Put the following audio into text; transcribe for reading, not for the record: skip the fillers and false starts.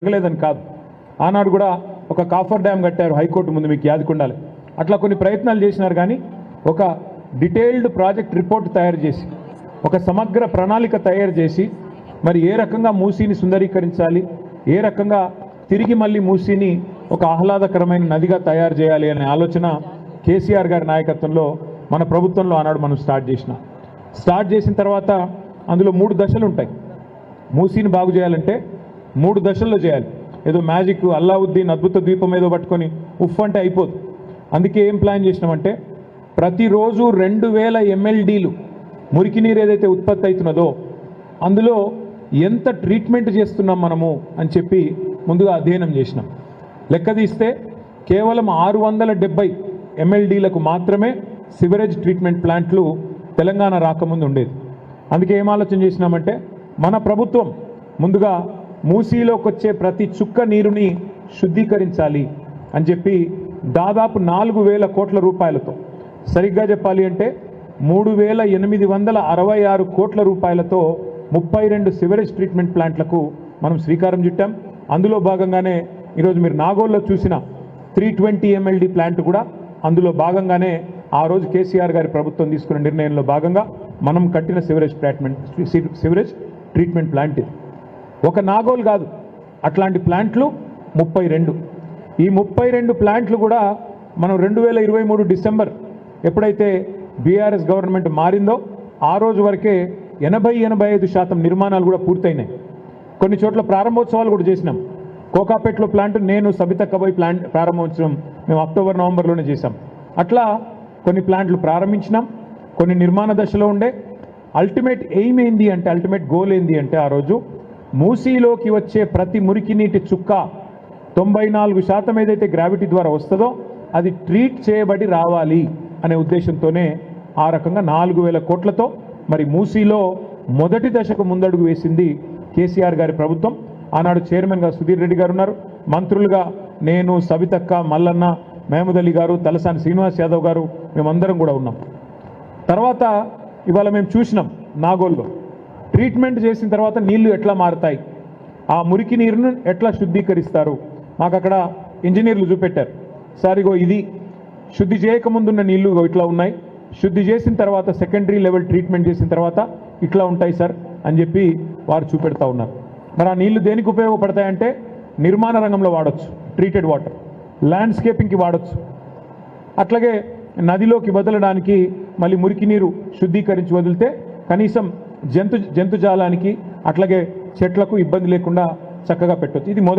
జరగలేదని కాదు. ఆనాడు కూడా ఒక కాఫర్ డ్యామ్ కట్టారు హైకోర్టు ముందు, మీకు యాదకుండాలి. అట్లా కొన్ని ప్రయత్నాలు చేసినారు. కానీ ఒక డీటెయిల్డ్ ప్రాజెక్ట్ రిపోర్ట్ తయారు చేసి, ఒక సమగ్ర ప్రణాళిక తయారు చేసి, మరి ఏ రకంగా మూసీని సుందరీకరించాలి, ఏ రకంగా తిరిగి మళ్ళీ మూసీని ఒక ఆహ్లాదకరమైన నదిగా తయారు చేయాలి అనే ఆలోచన కేసీఆర్ గారి నాయకత్వంలో మన ప్రభుత్వంలో ఆనాడు మనం స్టార్ట్ చేసిన తర్వాత అందులో 3 దశలు ఉంటాయి. మూసీని బాగు చేయాలంటే 3 దశల్లో చేయాలి. ఏదో మ్యాజిక్ అల్లావుద్దీన్ అద్భుత ద్వీపం ఏదో పట్టుకొని ఉఫ్ అంటే అయిపోదు. అందుకే ఏం ప్లాన్ చేసినామంటే ప్రతిరోజు 2000 MLDలు మురికి నీరు ఏదైతే ఉత్పత్తి అవుతున్నదో అందులో ఎంత ట్రీట్మెంట్ చేస్తున్నాం మనము అని చెప్పి ముందుగా అధ్యయనం చేసినాం. లెక్క తీస్తే కేవలం 670 MLDలకు మాత్రమే సివరేజ్ ట్రీట్మెంట్ ప్లాంట్లు తెలంగాణ రాకముందు ఉండేది. అందుకే ఏం ఆలోచన చేసినామంటే మన ప్రభుత్వం ముందుగా మూసీలోకి వచ్చే ప్రతి చుక్క నీరుని శుద్ధీకరించాలి అని చెప్పి దాదాపు 4000 కోట్ల రూపాయలతో, సరిగ్గా చెప్పాలి అంటే 3866 కోట్ల రూపాయలతో 32 సివరేజ్ ట్రీట్మెంట్ ప్లాంట్లకు మనం శ్రీకారం చుట్టాం. అందులో భాగంగానే ఈరోజు మీరు నాగోల్లో చూసిన 320 MLD ప్లాంట్ కూడా అందులో భాగంగానే ఆ రోజు కేసీఆర్ గారి ప్రభుత్వం తీసుకున్న నిర్ణయంలో భాగంగా మనం కట్టిన సివరేజ్ ట్రీట్మెంట్ ప్లాంట్ ఇది. ఒక నాగోల్ కాదు, అట్లాంటి ప్లాంట్లు 32. ఈ 32 ప్లాంట్లు కూడా మనం 2023 డిసెంబర్ ఎప్పుడైతే బీఆర్ఎస్ గవర్నమెంట్ మారిందో ఆ రోజు వరకే 80-85% నిర్మాణాలు కూడా పూర్తయినాయి. కొన్ని చోట్ల ప్రారంభోత్సవాలు కూడా చేసినాం. కోకాపేటలో ప్లాంట్ నేను సబితక్క పోయి ప్లాంట్ ప్రారంభోత్సవం మేము అక్టోబర్ నవంబర్లోనే చేశాం. అట్లా కొన్ని ప్లాంట్లు ప్రారంభించినాం, కొన్ని నిర్మాణ దశలో ఉండే. అల్టిమేట్ ఎయిమ్ ఏంది అంటే, అల్టిమేట్ గోల్ ఏంది అంటే ఆ రోజు మూసీలోకి వచ్చే ప్రతి మురికి నీటి చుక్క 94% ఏదైతే గ్రావిటీ ద్వారా వస్తుందో అది ట్రీట్ చేయబడి రావాలి అనే ఉద్దేశంతోనే ఆ రకంగా 4000 కోట్లతో మరి మూసీలో మొదటి దశకు ముందడుగు వేసింది కేసీఆర్ గారి ప్రభుత్వం. ఆనాడు చైర్మన్గా సుధీర్ రెడ్డి గారు ఉన్నారు, మంత్రులుగా నేను, సబితక్క, మల్లన్న, మహమూద్ అలీ గారు, తలసాని శ్రీనివాస్ యాదవ్ గారు, మేమందరం కూడా ఉన్నాం. తర్వాత ఇవాళ మేము చూసినాం నాగోల్లో ట్రీట్మెంట్ చేసిన తర్వాత నీళ్లు ఎట్లా మారుతాయి, ఆ మురికి నీరును ఎట్లా శుద్ధీకరిస్తారు. మాకు అక్కడ ఇంజనీర్లు చూపెట్టారు, సార్ ఇగో ఇది శుద్ధి చేయకముందున్న నీళ్లు ఇట్లా ఉన్నాయి, శుద్ధి చేసిన తర్వాత సెకండరీ లెవెల్ ట్రీట్మెంట్ చేసిన తర్వాత ఇట్లా ఉంటాయి సార్ అని చెప్పి వారు చూపెడతా ఉన్నారు. మరి ఆ నీళ్లు దేనికి ఉపయోగపడతాయంటే నిర్మాణ రంగంలో వాడచ్చు, ట్రీటెడ్ వాటర్, ల్యాండ్స్కేపింగ్కి వాడచ్చు, అట్లాగే నదిలోకి వదలడానికి మళ్ళీ మురికి నీరు శుద్ధీకరించి వదిలితే కనీసం జంతుజాలానికి అట్లాగే చెట్లకు ఇబ్బంది లేకుండా చక్కగా పెట్టవచ్చు. ఇది మొదటి